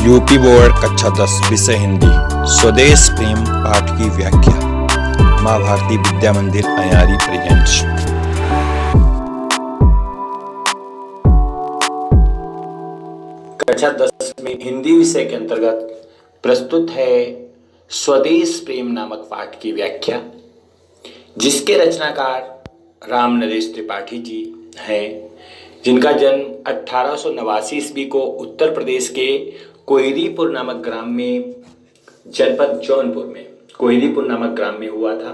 UP board कक्षा 10 विषय हिंदी स्वदेश प्रेम पाठ की व्याख्या माँ भारती विद्या मंदिर अयारी प्रेजेंट्स। कक्षा 10 में हिंदी विषय के अंतर्गत प्रस्तुत है स्वदेश प्रेम नामक पाठ की व्याख्या, जिसके रचनाकार राम नरेश त्रिपाठी जी हैं, जिनका जन्म 1889 ईस्वी को उत्तर प्रदेश के कोयरीपुर नामक ग्राम में, जनपद जौनपुर में कोयरीपुर नामक ग्राम में हुआ था।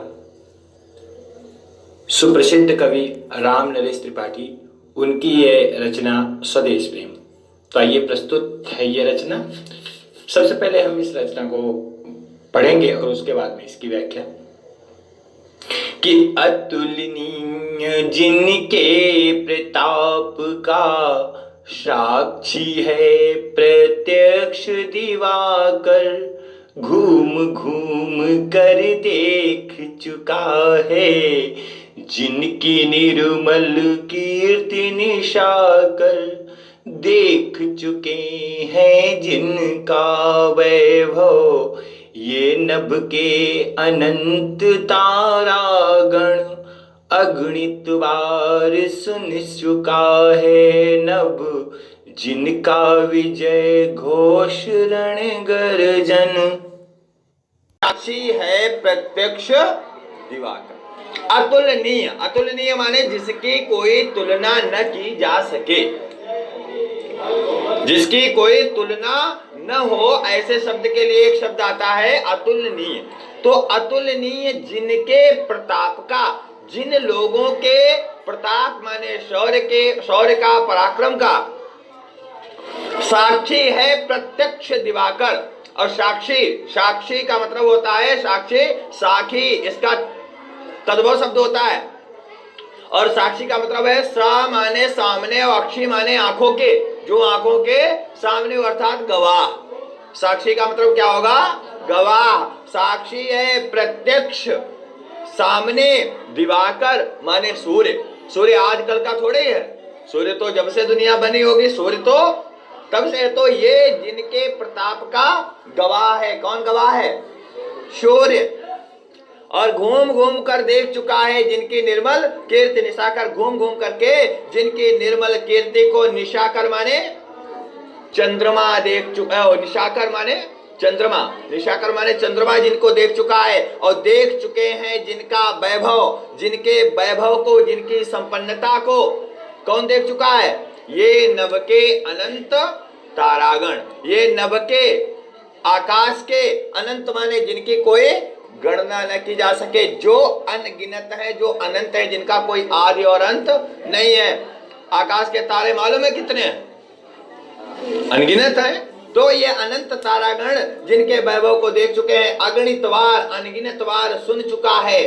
सुप्रसिद्ध कवि राम नरेश त्रिपाठी, उनकी ये रचना स्वदेश प्रेम। तो आइए प्रस्तुत है ये रचना। सबसे पहले हम इस रचना को पढ़ेंगे और उसके बाद में इसकी व्याख्या। कि अतुलनीय जिनके प्रताप का साक्षी है प्रत्यक्ष दिवाकर, घूम घूम कर देख चुका है जिनकी निर्मल कीर्ति निशाकर, देख चुके हैं जिनका वैभव ये नभ के अनंत तारागण, अगणित बार सुन चुका है नभ जिनका विजय घोष रण गर्जन, साक्षी है प्रत्यक्ष दिवाकर। अतुलनीय, अतुलनीय माने जिसकी कोई तुलना न की जा सके, जिसकी कोई तुलना न हो, ऐसे शब्द के लिए एक शब्द आता है अतुलनीय। तो अतुलनीय जिनके प्रताप का, जिन लोगों के प्रताप माने शौर्य का, पराक्रम का साक्षी है प्रत्यक्ष दिवाकर। और साक्षी का मतलब होता है साक्षी, साखी, इसका तद्भव शब्द होता है। और साक्षी का मतलब है सा माने सामने और अक्षी माने आंखों के, जो आंखों के सामने, अर्थात गवाह। साक्षी का मतलब क्या होगा? गवाह। साक्षी है प्रत्यक्ष, सामने, दिवाकर माने सूर्य। सूर्य आजकल का थोड़े है, सूर्य तो जब से दुनिया बनी होगी, सूर्य तो तब से। तो ये जिनके प्रताप का गवाह है। कौन गवाह है? सूर्य। और घूम घूम कर देख चुका है जिनकी निर्मल कीर्ति निशाकर, घूम घूम करके जिनकी निर्मल कीर्ति को, निशाकर माने चंद्रमा देख चुका है, निशाकर माने चंद्रमा, निशाकर माने चंद्रमा जिनको देख चुका है। और देख चुके हैं जिनका वैभव, जिनके वैभव को, जिनकी संपन्नता को कौन देख चुका है? ये नभ के अनंत तारागण, ये नभ के, आकाश के, अनंत माने जिनकी कोई गणना न की जा सके, जो अनगिनत है, जो अनंत है, जिनका कोई आदि और अंत नहीं है। आकाश के तारे मालूम है कितने हैं? अनगिनत है। तो ये अनंत तारागण जिनके वैभव को देख चुके हैं, अगणित बार, अनगिनत बार सुन चुका है।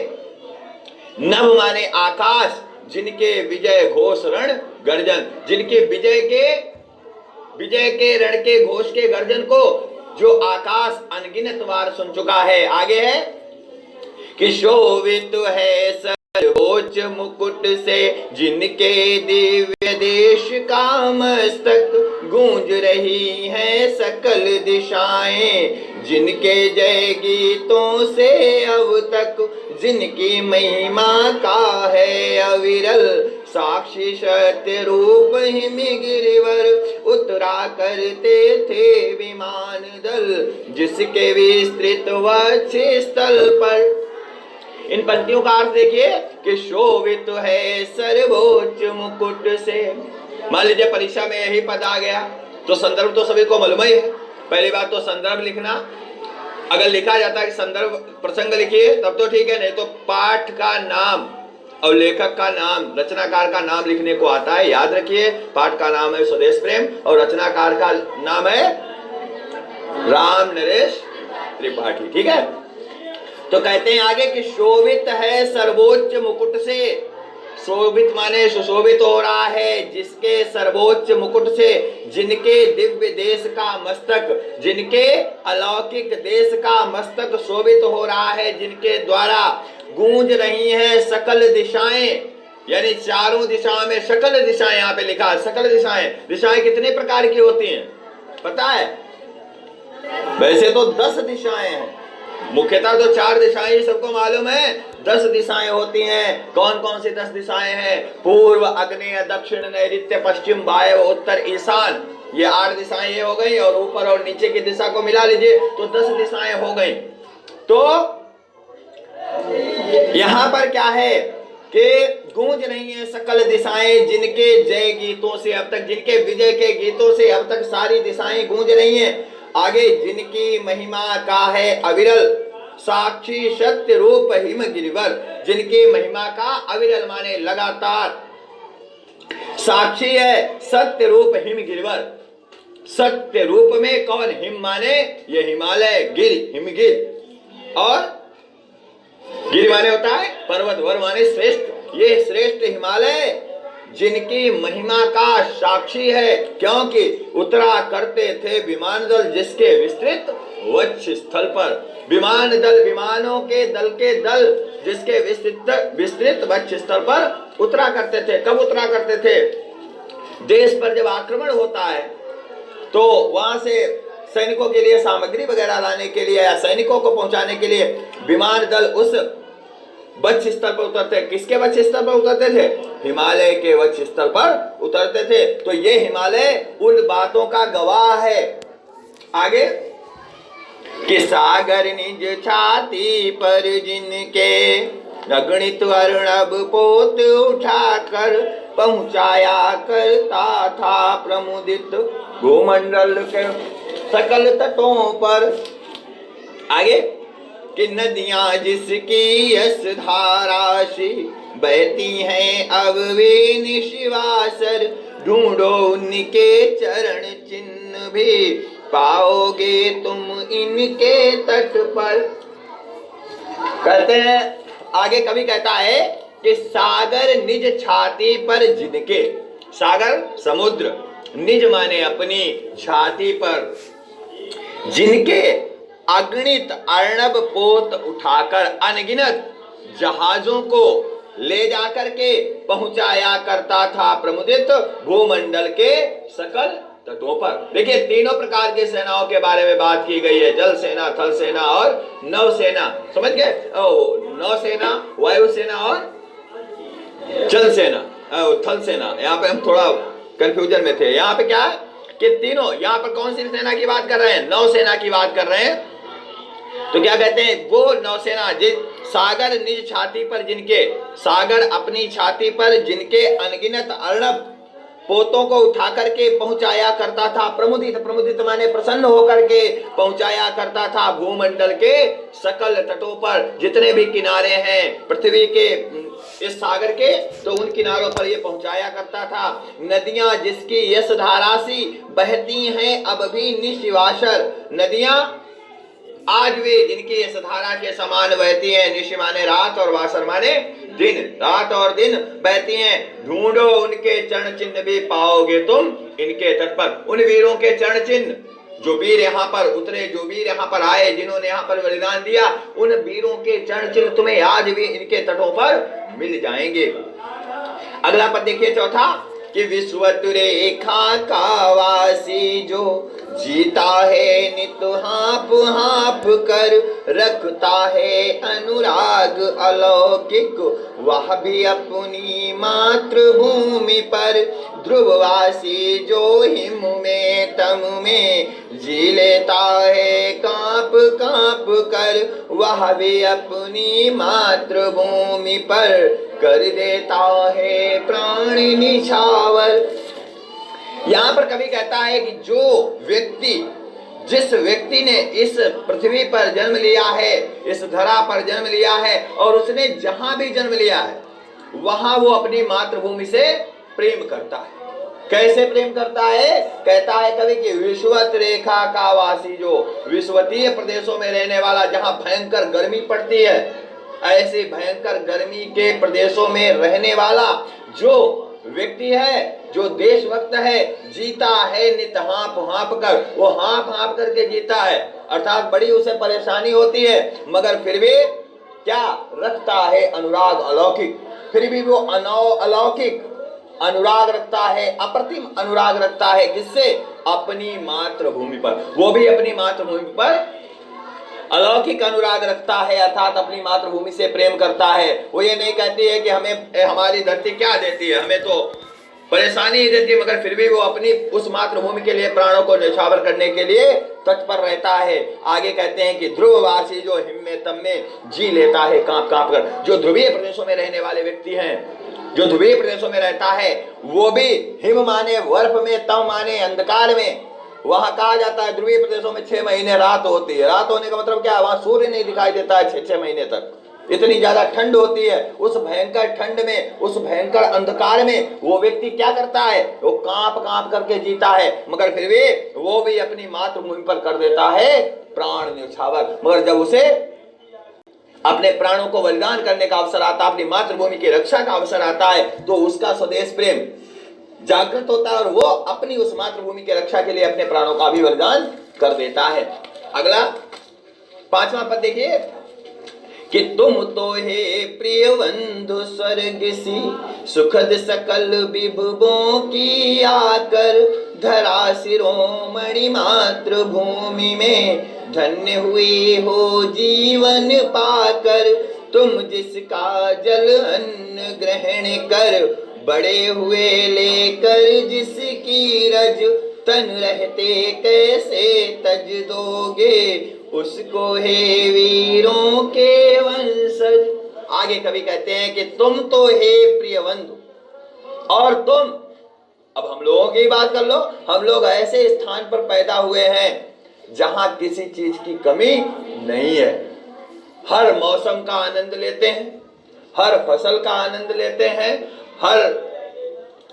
नभ माने आकाश, जिनके विजय घोष रण गर्जन, जिनके विजय के रण के घोष के गर्जन को जो आकाश अनगिनत बार सुन चुका है। आगे है कि शोभित है सर्वोच्च मुकुट से जिनके दिव्य देश का मस्तक, गूंज रही है सकल दिशाएं जिनके जय गीतों से अब तक, जिनकी महिमा का है अविरल साक्षी सत्य रूप हिमगिरिवर, उतरा करते थे विमान दल जिसके विस्तृत वक्ष स्थल पर। इन पंक्तियों का अर्थ देखिए कि शोभित है सर्वोच्च मुकुट से। मान लीजिए परीक्षा में यही पद आ गया तो संदर्भ तो सभी को मालूम ही है। पहली बात तो संदर्भ लिखना, अगर लिखा जाता है कि संदर्भ प्रसंग लिखिए तब तो ठीक है, नहीं तो पाठ का नाम और लेखक का नाम, रचनाकार का नाम लिखने को आता है। याद रखिए, पाठ का नाम है स्वदेश प्रेम और रचनाकार का नाम है राम नरेश त्रिपाठी। ठीक है, तो कहते हैं आगे कि शोभित है सर्वोच्च मुकुट से। शोभित माने सुशोभित हो रहा है जिसके सर्वोच्च मुकुट से, जिनके दिव्य देश का मस्तक, जिनके अलौकिक देश का मस्तक शोभित हो रहा है, जिनके द्वारा गूंज रही है सकल दिशाएं, यानी चारों दिशाओं में सकल दिशाएं, यहाँ पे लिखा है सकल दिशाएं। दिशाएं कितने प्रकार की होती हैं पता है? वैसे तो 10 दिशाएं हैं, मुख्यतः तो 4 दिशाएं ही सबको मालूम है, 10 दिशाएं होती हैं। कौन कौन सी 10 दिशाएं हैं? पूर्व, आग्नेय, दक्षिण, नैऋत्य, पश्चिम, वायव्य, उत्तर, ईशान, ये 8 दिशाएं ये हो गई। और ऊपर और नीचे की दिशा को मिला लीजिए तो 10 दिशाएं हो गई। तो यहां पर क्या है कि गूंज रही है सकल दिशाएं, जिनके जय गीतों से अब तक, जिनके विजय के गीतों से अब तक सारी दिशाएं गूंज रही हैं। आगे, जिनकी महिमा का है अविरल साक्षी सत्य रूप हिम गिरिवर, जिनकी महिमा का अविरल माने लगातार साक्षी है सत्य रूप हिम गिरिवर। सत्य रूप में कौन? हिम माने ये हिमालय, गिर हिमगिर, और गिर माने होता है पर्वत, वर माने श्रेष्ठ। ये श्रेष्ठ हिमालय जिनकी महिमा का साक्षी है, क्योंकि उतरा करते थे विमान दल जिसके विस्तृत वक्ष स्थल पर। विमान दल, विमानों के दल जिसके विस्तृत वक्ष स्थल पर उतरा करते थे। कब उतरा करते थे? देश पर जब आक्रमण होता है तो वहां से सैनिकों के लिए सामग्री वगैरह लाने के लिए या सैनिकों को पहुंचाने के लिए विमान दल उस वक्ष स्थल पर उतरते। किसके वक्ष स्थल पर उतरते थे? हिमालय के वक्ष स्थल पर उतरते थे। तो ये हिमालय उन बातों का गवाह है। आगे, कि सागर निज छाती पर जिनके अगणित अर्णव पोत उठाकर पहुंचाया करता था प्रमुदित भूमंडल के सकल तटों पर। आगे, कि नदियां जिसकी यश धारा से बहती हैं अब वे निशिवासर, ढूंढो उनके चरण चिन्ह भी पाओगे तुम इनके तट पर। कहते हैं आगे, कवि कहता है कि सागर निज छाती पर जिनके, सागर समुद्र, निज माने अपनी छाती पर, जिनके अगणित अर्णव पोत उठाकर अनगिनत जहाजों को ले जाकर के पहुंचाया करता था प्रमुदित भूमंडल के सकल तटों पर। देखिए, तीनों प्रकार के सेनाओं के बारे में बात की गई है, जल सेना, थल सेना और नौसेना। समझ गए? नौसेना, वायुसेना और जल सेना, थल सेना। यहाँ पे हम थोड़ा कंफ्यूजन में थे। यहाँ पे क्या है कि तीनों, यहाँ पर कौन सी सेना की बात कर रहे हैं? नौसेना की बात कर रहे हैं। तो क्या कहते हैं? वो नौसेना जिस सागर निज छाती पर जिनके, सागर अपनी छाती पर जिनके अनगिनत अर्णव पोतों को उठा करके पहुंचाया करता था प्रमुदित, प्रमुदित माने प्रसन्न होकर के पहुंचाया करता था भूमंडल के सकल तटों पर। जितने भी किनारे हैं पृथ्वी के इस सागर के, तो उन किनारों पर ये पहुंचाया करता था। नदियां जिसकी यश धारा सी बहती हैं अब भी निशिवासर, नदियां आज वे जिनकी यश धारा के समान बहती हैं। निशि माने रात और वासर माने दिन, रात और दिन बहती हैं। ढूंढो उनके चरण चिन्ह भी पाओगे तुम इनके तट पर। उन वीरों के चरण चिन्ह, जो वीर यहाँ पर उतरे, जो वीर यहाँ पर आए, जिन्होंने यहाँ पर बलिदान दिया, उन वीरों के चरण चिन्ह तुम्हें आज भी इनके तटों पर मिल जाएंगे। अगला पद देखिए, चौथा, कि विश्वत रेखा का वासी जो जीता है नित हाँप हाँप कर, रखता है अनुराग अलौकिक वह भी अपनी मातृभूमि पर। ध्रुववासी जो हिम में तम में जी लेता है कांप कांप कर, वह भी अपनी मातृभूमि पर कर देता है प्राण निछावर। यहाँ पर कवि कहता है कि जो व्यक्ति, जिस व्यक्ति ने इस पृथ्वी पर जन्म लिया है, इस धरा पर जन्म लिया है, और उसने जहां भी जन्म लिया है वहां वो अपनी मातृभूमि से प्रेम करता है। कैसे प्रेम करता है? कहता है कवि कि विश्वत रेखा का वासी, जो विश्वतीय प्रदेशों में रहने वाला, जहां भयंकर गर्मी पड़ती है, ऐसे भयंकर गर्मी के प्रदेशों में रहने वाला जो व्यक्ति है, जो देशभक्त है, जीता है नित हाँप हाँप कर। वो हाँप हाँप करके जीता है, अर्थात बड़ी उसे परेशानी होती है, मगर फिर भी क्या रखता है? अनुराग अलौकिक। फिर भी वो अलौकिक अनुराग रखता है, अप्रतिम अनुराग रखता है। किससे? अपनी मातृभूमि पर, वो भी अपनी मातृभूमि पर अलौकिक अनुराग रखता है, अर्थात अपनी मातृभूमि से प्रेम करता है। वो ये नहीं कहती है कि हमें हमारी धरती क्या देती है, हमें तो परेशानी ही देती है, मगर फिर भी वो अपनी उस मातृभूमि के लिए प्राणों को न्यौछावर करने के लिए तत्पर रहता है। आगे कहते हैं कि ध्रुववासी जो हिम में तम में जी लेता है कांप कांप कर। जो ध्रुवीय प्रदेशों में रहने वाले व्यक्ति हैं, जो ध्रुवीय प्रदेशों में रहता है, वो भी हिम माने बर्फ में, तम माने अंधकार में। वहां कहा जाता है ध्रुवीय प्रदेशों में 6 महीने रात होती है। रात होने का मतलब क्या है, वहां सूर्य नहीं दिखाई देता है 6 महीने तक। इतनी ज्यादा ठंड होती है। उस भयंकर ठंड में, उस भयंकर अंधकार में वो व्यक्ति क्या करता है, वो कांप कांप करके जीता है, मगर फिर भी वो भी अपनी मातृभूमि पर कर देता है प्राण न्यौछावर। मगर जब उसे अपने प्राणों को बलिदान करने का अवसर आता, अपनी मातृभूमि की रक्षा का अवसर आता है, तो उसका स्वदेश प्रेम जागृत होता है और वो अपनी उस मातृभूमि की रक्षा के लिए अपने प्राणों का भी बलिदान कर देता है। अगला 5वां पद देखिए कि तुम तो हे प्रिय बंधु स्वर्ग सी सुखद सकल विभवों की आकर धरा शिरोमणि मातृभूमि में धन्य हुए हो जीवन पाकर। तुम जिसका जल अन्न ग्रहण कर बड़े हुए लेकर जिसकी रज तन रहते कैसे तज दोगे उसको हे वीरों के वंशज। आगे कवि कहते हैं कि तुम तो हे प्रिय बंधु, और तुम, अब हम लोगों की बात कर लो, हम लोग ऐसे स्थान पर पैदा हुए हैं जहां किसी चीज की कमी नहीं है। हर मौसम का आनंद लेते हैं, हर फसल का आनंद लेते हैं, हर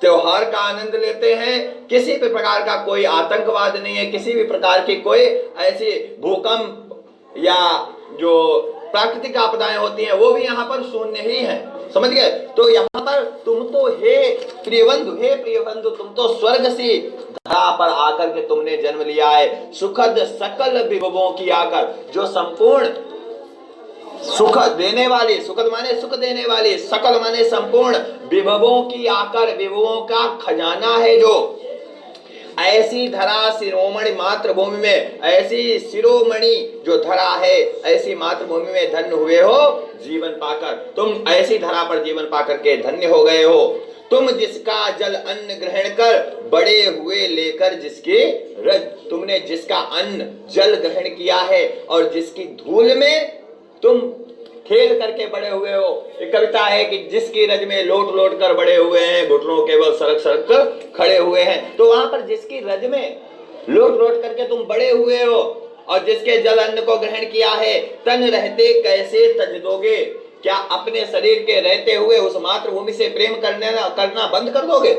त्योहार का आनंद लेते हैं। किसी भी प्रकार का कोई आतंकवाद नहीं है, किसी भी प्रकार की कोई ऐसी भूकंप या जो प्राकृतिक आपदाएं होती हैं वो भी यहाँ पर शून्य ही है। समझ गए? तो यहाँ पर तुम तो हे प्रिय बंधु, हे प्रिय बंधु, तुम तो स्वर्ग सी धरा पर आकर के तुमने जन्म लिया है। सुखद सकल विभवों की आकर, जो संपूर्ण सुख देने वाली, सुखद माने सुख देने वाली, सकल माने संपूर्ण, विभवों की आकर, विभवों का खजाना है, जो ऐसी धरा शिरोमणि मातृभूमि में, ऐसी शिरोमणि जो धरा है, ऐसी मातृभूमि में धन्य हुए हो जीवन पाकर। तुम ऐसी धरा पर जीवन पाकर के धन्य हो गए हो। तुम जिसका जल अन्न ग्रहण कर बड़े हुए लेकर जिसके रज, तुमने जिसका अन्न जल ग्रहण किया है और जिसकी धूल में तुम खेल करके बड़े हुए हो। एक कविता है कि जिसकी रज में लोट लोट कर बड़े हुए हैं, घुटनों केवल सरक सरक कर खड़े हुए हैं। तो वहां पर जिसकी रज में लोट लोट करके तुम बड़े हुए हो और जिसके जल अन्न को ग्रहण किया है, तन रहते कैसे तज दोगे, क्या अपने शरीर के रहते हुए उस मातृभूमि से प्रेम करना बंद कर दोगे?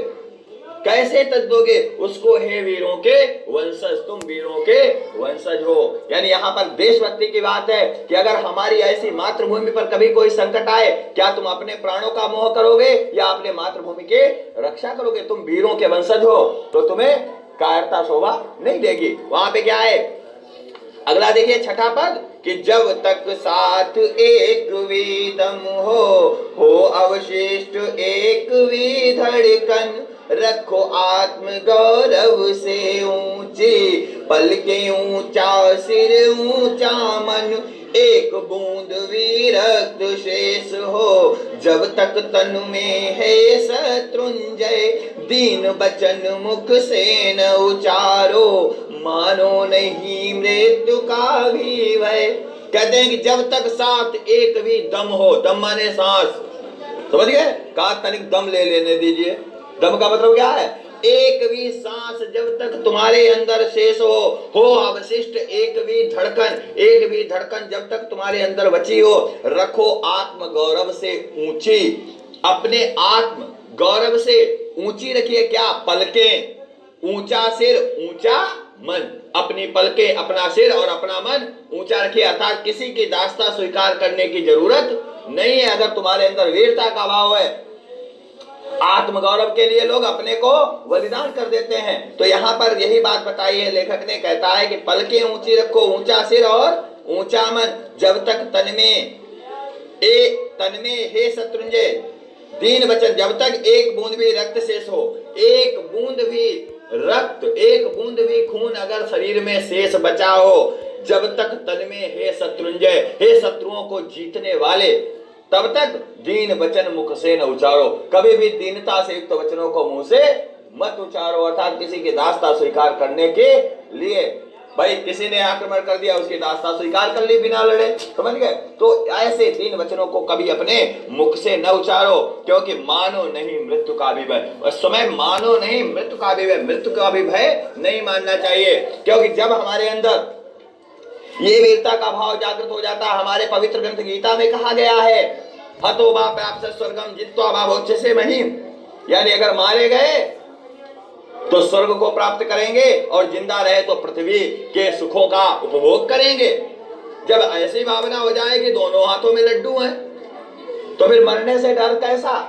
कैसे तज दोगे उसको हे वीरों के वंशज, तुम वीरों के वंशज हो। यानी यहाँ पर देशभक्ति की बात है कि अगर हमारी ऐसी मातृभूमि पर कभी कोई संकट आए, क्या तुम अपने प्राणों का मोह करोगे या अपने मातृभूमि के रक्षा करोगे? तुम वीरों के वंशज हो तो तुम्हें कायरता शोभा नहीं देगी। वहां पे क्या है, अगला देखिए 6ठा पद कि जब तक साथ एक विदम हो अवशिष्ट एक भी धड़कन, रखो आत्म गौरव से ऊंचे पलके ऊंचा सिर ऊंचा मन, एक बूंद भी रक्त शेष हो जब तक तन में है शत्रुंजय, दीन बचन मुख से न उचारो मानो नहीं मृत्यु का भी भय। कहते हैं कि जब तक साथ एक भी दम हो, दम माने सांस, समझ गए? कहा तनिक दम ले लेने दीजिए। दम का मतलब क्या है? एक भी सांस जब तक तुम्हारे अंदर शेष हो अवशिष्ट एक भी धड़कन जब तक तुम्हारे अंदर बची हो, रखो आत्म गौरव से ऊंची, अपने आत्म गौरव से ऊंची रखिए। क्या? पलकें, ऊंचा सिर ऊंचा मन, अपनी पलकें, अपना सिर और अपना मन ऊंचा रखिए। अर्थात किसी की दास्ता स्वीकार करने की जरूरत नहीं है। अगर तुम्हारे अंदर वीरता का भाव है, आत्मगौरव के लिए लोग अपने को बलिदान कर देते हैं। तो यहाँ पर यही बात बताई है लेखक ने, कहता है कि पलकें ऊंची रखो, ऊंचा सिर और ऊंचा मन, जब तक तन में हे शत्रुंजय, दीन वचन, जब तक एक बूंद भी रक्त शेष हो, एक बूंद भी रक्त, एक बूंद भी खून अगर शरीर में शेष बचा हो, जब तक तन में हे शत्रुंजय, हे शत्रुओं को जीतने वाले, तब तक दीन वचन मुख से न उचारो। कभी भी दीनता से युक्त वचनों को मुंह से मत उचारो, अर्थात किसी की दासता स्वीकार करने के लिए। भाई किसी ने आक्रमण कर दिया, उसकी दासता स्वीकार कर ली बिना लड़े, समझ गए? तो ऐसे दीन वचनों को कभी अपने मुख से न उचारो, क्योंकि मानो नहीं मृत्यु का भी भय। उस समय मानो नहीं मृत्यु का भी भय, मृत्यु का भी भय नहीं मानना चाहिए, क्योंकि जब हमारे अंदर ये वीरता का भाव जागृत हो जाता है, हमारे पवित्र ग्रंथ गीता में कहा गया है, हतो वा प्राप्त स्वर्गम जित्वा वा भोज्यसे महीम, यानी अगर मारे गए तो स्वर्ग को प्राप्त करेंगे और जिंदा रहे तो पृथ्वी के सुखों का उपभोग करेंगे। जब ऐसी भावना हो जाए कि दोनों हाथों में लड्डू हैं, तो फिर मरने से डर कैसा,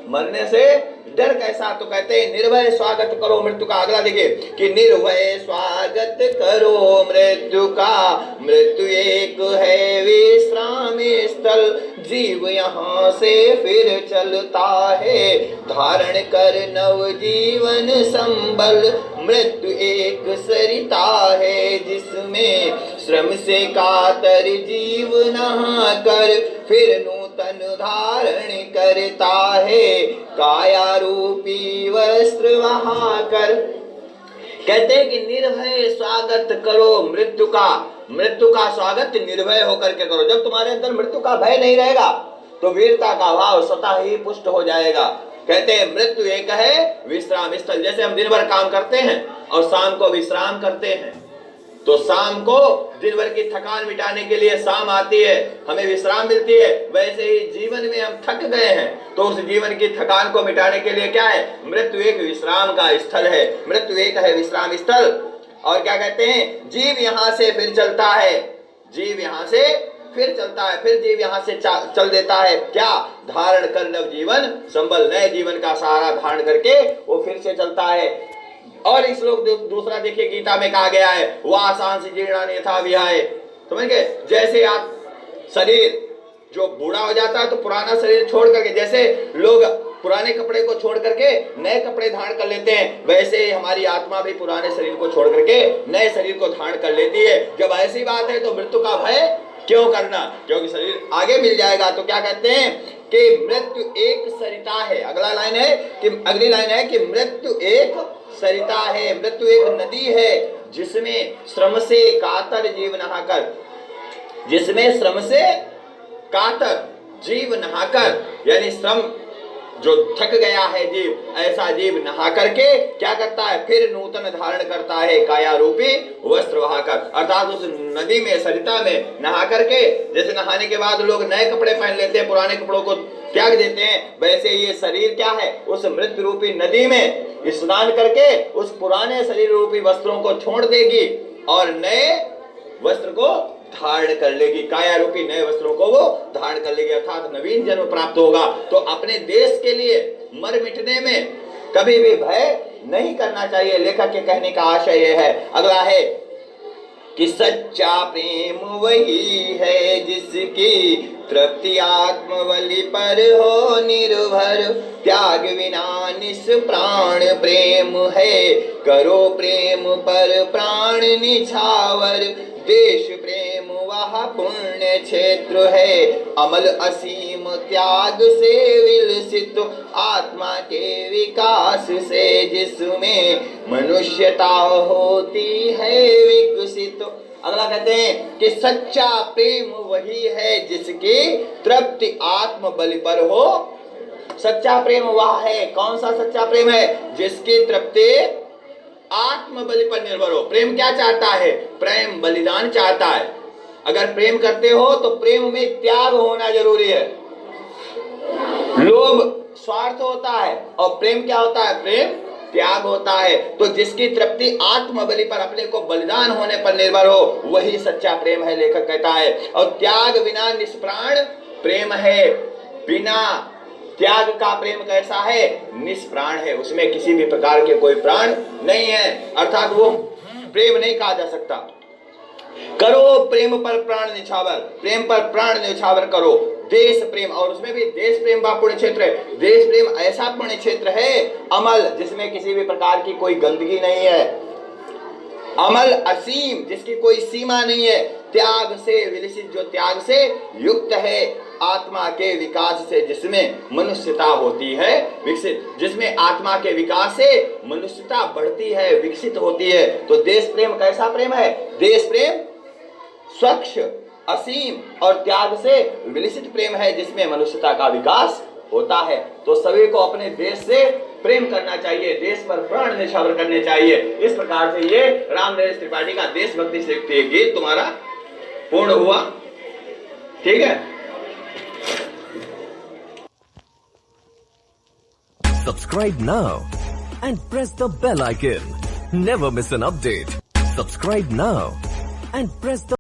मरने से डर कैसा? तो कहते हैं निर्भय स्वागत करो मृत्यु का। अगला देखिए कि निर्भय स्वागत करो मृत्यु का, मृत्यु एक है विश्राम स्थल, जीव यहाँ से फिर चलता है, धारण कर नव जीवन संबल, मृत्यु एक सरिता है जिसमें श्रम से कातर जीव नहा कर फिर नूतन धारण करता है, काया रूपी वस्त्र वहा कर। कहते हैं कि निर्भय स्वागत करो मृत्यु का, मृत्यु का स्वागत निर्भय होकर के करो। जब तुम्हारे अंदर मृत्यु का भय नहीं रहेगा तो वीरता का भाव स्वतः ही पुष्ट हो जाएगा। कहते हैं मृत्यु एक है विश्राम स्थल। जैसे हम दिन भर काम करते हैं और शाम को विश्राम करते हैं, तो शाम को दिन भर की थकान मिटाने के लिए शाम आती है, हमें विश्राम मिलती है। वैसे ही जीवन में हम थक गए हैं तो उस जीवन की थकान को मिटाने के लिए क्या है? मृत्यु एक विश्राम का स्थल है, मृत्यु एक है विश्राम स्थल। और क्या कहते हैं? जीव यहाँ से फिर चलता है, जीव यहाँ से फिर चलता है, फिर जीव यहाँ से चल देता है। क्या? धारण कर नव जीवन संबल, नए जीवन का सहारा धारण करके वो फिर से चलता है। और इस श्लोक दूसरा देखिए गीता में कहा गया है, वासांस जीर्णानि यथा विहाय। समझ गए? जैसे आप शरीर जो बूढ़ा हो जाता है तो पुराना शरीर छोड़ करके, जैसे लोग पुराने कपड़े को छोड़ करके नए कपड़े धारण कर लेते हैं, वैसे ही हमारी आत्मा भी पुराने शरीर को छोड़ करके नए शरीर को धारण कर लेती है। जब ऐसी बात है तो मृत्यु का भय क्यों करना? क्योंकि शरीर आगे मिल जाएगा। तो क्या कहते हैं कि मृत्यु एक सरिता है। अगला लाइन है कि अगली लाइन है कि मृत्यु एक सरिता है, मृत्यु एक नदी है जिसमें श्रम से कातर जीव नहाकर, जिसमें श्रम से कातर जीव नहाकर, यानी श्रम जो थक गया है जीव, ऐसा जीव नहा करके क्या करता है? फिर नूतन धारण करता है, काया रूपी वस्त्र वहाकर। अर्थात उस नदी में, सरिता में नहा करके, जैसे नहाने के बाद लोग नए कपड़े पहन लेते हैं, पुराने कपड़ों को त्याग देते हैं, वैसे ये शरीर क्या है? उस मृत्यु रूपी नदी में स्नान करके उस पुराने शरीर रूपी वस्त्रों को छोड़ देगी और नए वस्त्र को धारण कर लेगी, काया रूपी नए वस्त्रों को वो धारण कर लेगी, अर्थात नवीन जन्म प्राप्त होगा। तो अपने देश के लिए मर मिटने में कभी भी भय नहीं करना चाहिए। लेखक के कहने का आशय यह है। अगला है कि सच्चा प्रेम वही है जिसकी तृप्ति आत्मबलि पर हो निर्भर, त्याग विना निष्प्राण प्रेम है, करो प्रेम पर प्राण निछावर, देश प्रेम वह पुण्य क्षेत्र है, अमल असीम त्याग से विलसित, आत्मा के विकास से जिसमें मनुष्यता होती है विकसित। अगला कहते हैं कि सच्चा प्रेम वही है जिसकी तृप्ति आत्म बलि पर हो। सच्चा प्रेम वह है, कौन सा सच्चा प्रेम है? जिसकी तृप्ति आत्म बलि पर निर्भर हो। प्रेम क्या चाहता है? प्रेम बलिदान चाहता है। अगर प्रेम करते हो तो प्रेम में त्याग होना जरूरी है। लोभ स्वार्थ होता है और प्रेम क्या होता है? प्रेम त्याग होता है। तो जिसकी तृप्ति आत्म बलि पर, अपने को बलिदान होने पर निर्भर हो, वही सच्चा प्रेम है, लेखक कहता है। और त्याग बिना निष्प्राण प्रेम है। बिना त्याग का प्रेम कैसा है? निष्प्राण है, उसमें किसी भी प्रकार के कोई प्राण नहीं है, अर्थात वो प्रेम नहीं कहा जा सकता। करो प्रेम पर प्राण निछावर, प्रेम पर प्राण निछावर करो। देश प्रेम, और उसमें भी देश प्रेम का पुण्य क्षेत्र है। देश प्रेम ऐसा पुण्य क्षेत्र है अमल, जिसमें किसी भी प्रकार की कोई गंदगी नहीं है। अमल असीम, जिसकी कोई सीमा नहीं है। त्याग से विलसित, जो त्याग से युक्त है। आत्मा के विकास से, जिसमें मनुष्यता होती है विकसित, जिसमें आत्मा के विकास से मनुष्यता बढ़ती है, विकसित होती है। तो देश प्रेम कैसा प्रेम है? देश प्रेम स्वच्छ, असीम और त्याग से विलसित प्रेम है, जिसमें मनुष्यता का विकास होता है। तो सभी को अपने देश से प्रेम करना चाहिए, देश पर प्राण निछावर करने चाहिए। इस प्रकार से ये रामनरेश त्रिपाठी का देशभक्ति से गीत तुम्हारा पूर्ण हुआ। ठीक है, Subscribe now and press the bell icon. Never miss an update. Subscribe now and press the